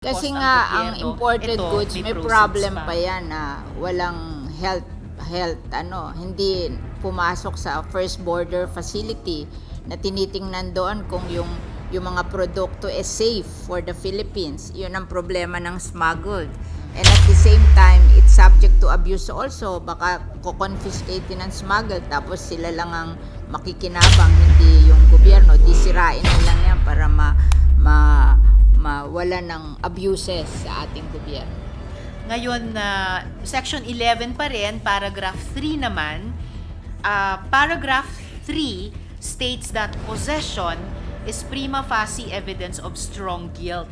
Kasi cost ang nga, ang gobyerno, imported ito, goods, may proceeds problem pa. pa yan na walang health, hindi pumasok sa first border facility na tinitingnan doon kung yung mga produkto is safe for the Philippines. Yun ang problema ng smuggled. And at the same time, it's subject to abuse also. Baka kukonfiscate din ng smuggled tapos sila lang ang makikinabang, hindi yung gobyerno. Di sirain na lang yan para mawala ng abuses sa ating gobyerno. Ngayon, Section 11 pa rin, Paragraph 3 naman. Paragraph 3 states that possession is prima facie evidence of strong guilt.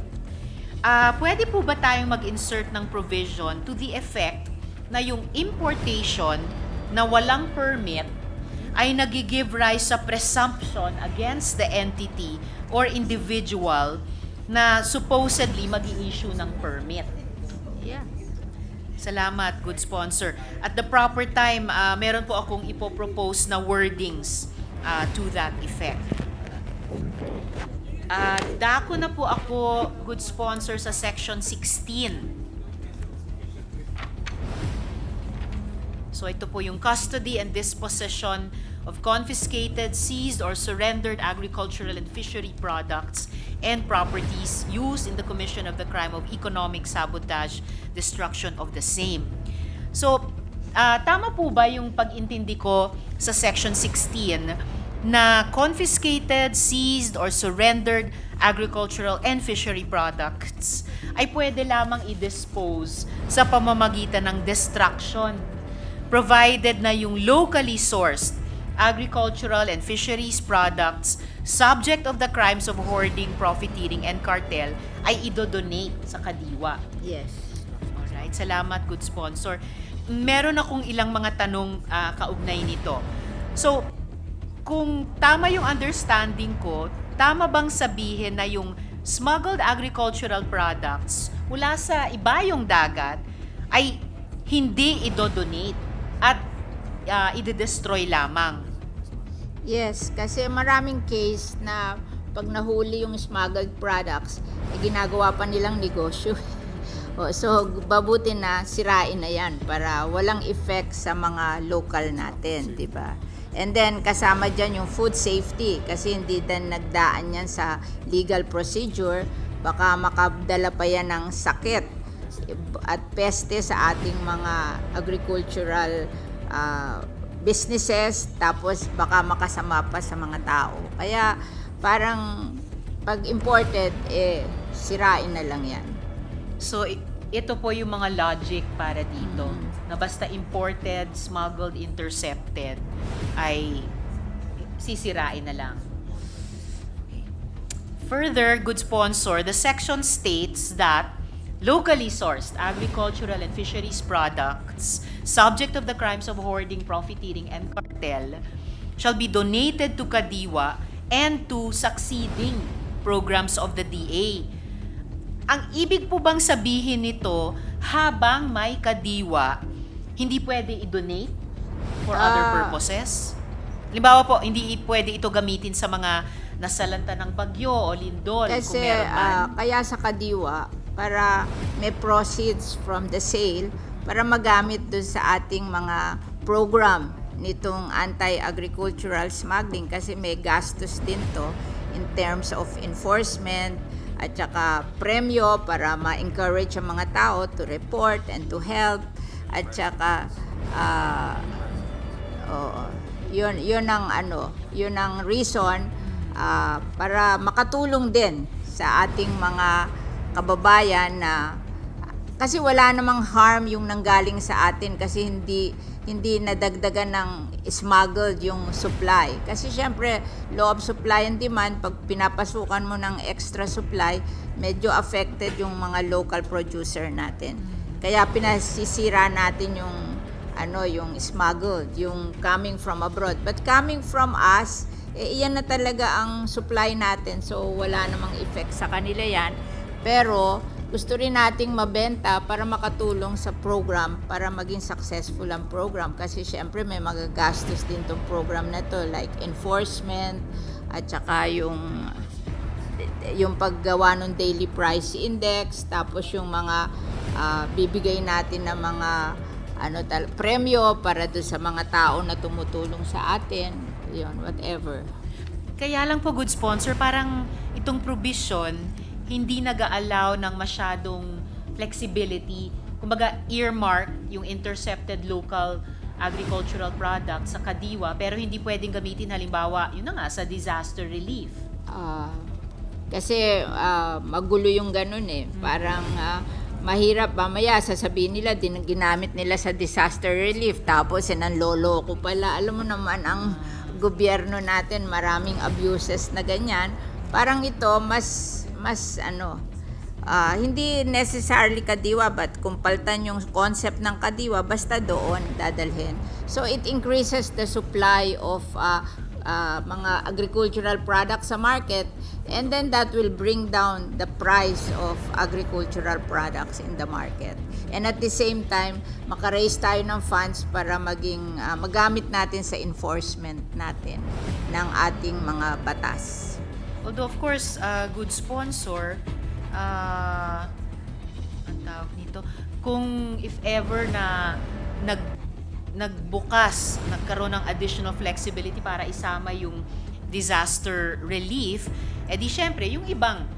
Pwede po ba tayong mag-insert ng provision to the effect na yung importation na walang permit ay nag-give rise sa presumption against the entity or individual na supposedly mag-i-issue ng permit? Yeah. Salamat, good sponsor. At the proper time, meron po akong ipopropose na wordings to that effect. Dako na po ako, good sponsor, sa section 16. So ito po yung custody and disposition of confiscated, seized, or surrendered agricultural and fishery products and properties used in the commission of the crime of economic sabotage, destruction of the same. So, tama po ba yung pag-intindi ko sa section 16 na confiscated, seized, or surrendered agricultural and fishery products ay pwede lamang i-dispose sa pamamagitan ng destruction, provided na yung locally sourced agricultural and fisheries products subject of the crimes of hoarding, profiteering, and cartel ay idodonate sa kadiwa. Yes. Alright, salamat, good sponsor. Meron akong ilang mga tanong kaugnay nito. So, kung tama yung understanding ko, tama bang sabihin na yung smuggled agricultural products mula sa ibayong dagat ay hindi idodonate at i-destroy lamang? Yes, kasi maraming case na pag nahuli yung smuggled products, ginagawa pa nilang negosyo. So, babuti na sirain na yan para walang effect sa mga local natin, di ba? And then, kasama dyan yung food safety kasi hindi din nagdaan yan sa legal procedure. Baka makadala pa yan ng sakit at peste sa ating mga agricultural businesses, tapos baka makasama pa sa mga tao. Kaya parang pag imported, sirain na lang yan. So, ito po yung mga logic para dito. Na basta imported, smuggled, intercepted, ay sisirain na lang. Further, good sponsor, the section states that locally sourced agricultural and fisheries products subject of the crimes of hoarding, profiteering, and cartel shall be donated to Kadiwa and to succeeding programs of the DA. Ang ibig po bang sabihin nito, habang may kadiwa, hindi pwede i-donate for other purposes? Halimbawa po, hindi pwede ito gamitin sa mga nasalanta ng bagyo o lindol Kasi kung meron man. kaya sa kadiwa, para may proceeds from the sale, para magamit doon sa ating mga program nitong anti-agricultural smuggling kasi may gastos din to in terms of enforcement at saka premyo para ma-encourage ang mga tao to report and to help at saka yun ang reason para makatulong din sa ating mga kababayan na kasi wala namang harm yung nanggaling sa atin kasi hindi nadagdagan ng smuggled yung supply. Kasi syempre, law of supply and demand, pag pinapasukan mo ng extra supply, medyo affected yung mga local producer natin. Kaya pinasisira natin yung smuggled, yung coming from abroad. But coming from us, iyan na talaga ang supply natin. So wala namang effect sa kanila yan. Pero gusto rin nating mabenta para makatulong sa program para maging successful ang program kasi syempre may magagastos din tong program na to like enforcement at saka yung yung paggawa ng daily price index, tapos yung mga bibigay natin ng mga premyo para doon sa mga tao na tumutulong sa atin, yun, whatever. Kaya lang po, good sponsor, parang itong provision hindi nag-a-allow ng masyadong flexibility. Kumbaga, earmark yung intercepted local agricultural products sa Kadiwa, pero hindi pwedeng gamitin halimbawa, yun na nga, sa disaster relief. Kasi magulo yung ganun eh. Parang mahirap, mamaya sasabihin nila, ginamit nila sa disaster relief, tapos nanlolo ko pala. Alam mo naman, ang gobyerno natin, maraming abuses na ganyan. Parang ito, mas hindi necessarily Kadiwa, but kung paltan yung concept ng Kadiwa, basta doon dadalhin. So it increases the supply of mga agricultural products sa market, and then that will bring down the price of agricultural products in the market. And at the same time, makaraise tayo ng funds para magamit natin sa enforcement natin ng ating mga batas. Although of course, good sponsor, ang tawag nito, kung if ever na nagkaroon ng additional flexibility para isama yung disaster relief, edi syempre yung ibang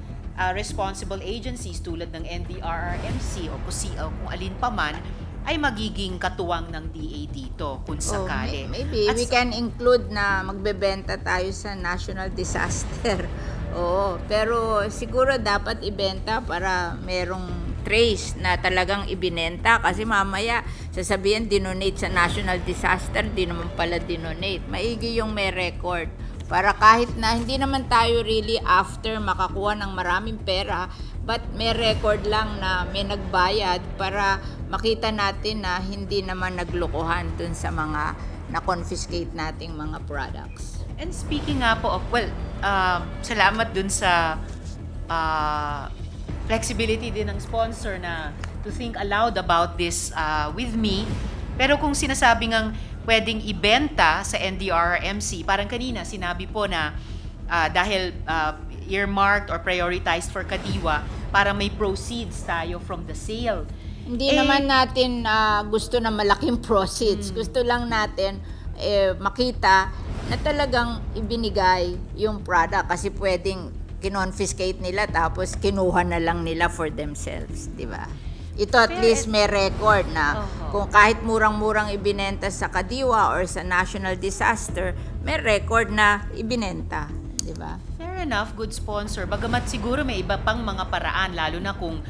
responsible agencies tulad ng NDRRMC o kung alin pa man ay magiging katuwang ng DA dito kung sakali. Maybe we can include na magbebenta tayo sa national disaster. Oo, pero siguro dapat ibenta para merong trace na talagang ibinenta, kasi mamaya sasabihin dinonate sa national disaster, di naman pala dinonate. Maigi yung may record para kahit na hindi naman tayo really after makakuha ng maraming pera, but may record lang na may nagbayad para makita natin na hindi naman naglokohan dun sa mga na-confiscate nating mga products. And speaking nga po of, salamat dun sa flexibility din ng sponsor na to think aloud about this with me. Pero kung sinasabi ngang pwedeng ibenta sa NDRRMC, parang kanina sinabi po na dahil earmarked or prioritized for Kadiwa, para may proceeds tayo from the sale. Hindi naman natin gusto na malaking proceeds. Gusto lang natin makita na talagang ibinigay yung product, kasi pwedeng kinonfiscate nila tapos kinuha na lang nila for themselves, di ba? Ito at least may record na kung kahit murang-murang ibinenta sa Kadiwa or sa national disaster, may record na ibinenta, di ba? Fair enough, good sponsor. Bagamat siguro may iba pang mga paraan, lalo na kung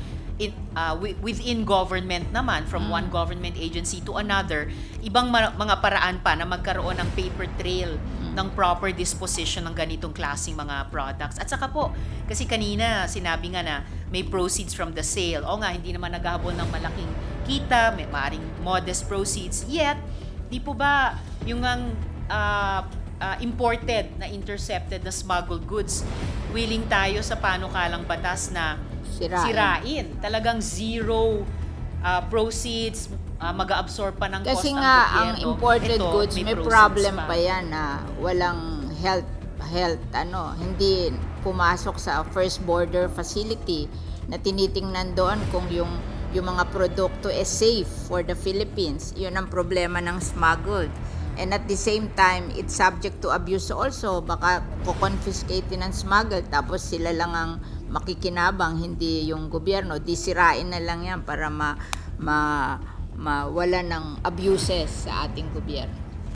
within government naman, from one government agency to another, ibang mga paraan pa na magkaroon ng paper trail ng proper disposition ng ganitong klaseng mga products. At saka po, kasi kanina sinabi nga na may proceeds from the sale. O nga, hindi naman naghahabol ng malaking kita, may maaring modest proceeds. Yet, di po ba yung imported na intercepted na smuggled goods, willing tayo sa panukalang batas na sirain. Talagang zero proceeds, mag-absorb pa ng cost kasi ang nga gobyerno. ang imported goods may problem pa pa yan na walang health hindi pumasok sa first border facility na tinitingnan doon kung yung mga produkto is safe for the Philippines. Yun ang problema ng smuggled. And at the same time, it's subject to abuse also. Baka confiscate ng smuggled tapos sila lang ang makikinabang, hindi yung gobyerno. Disirain na lang yan para mawala ng abuses sa ating gobyerno.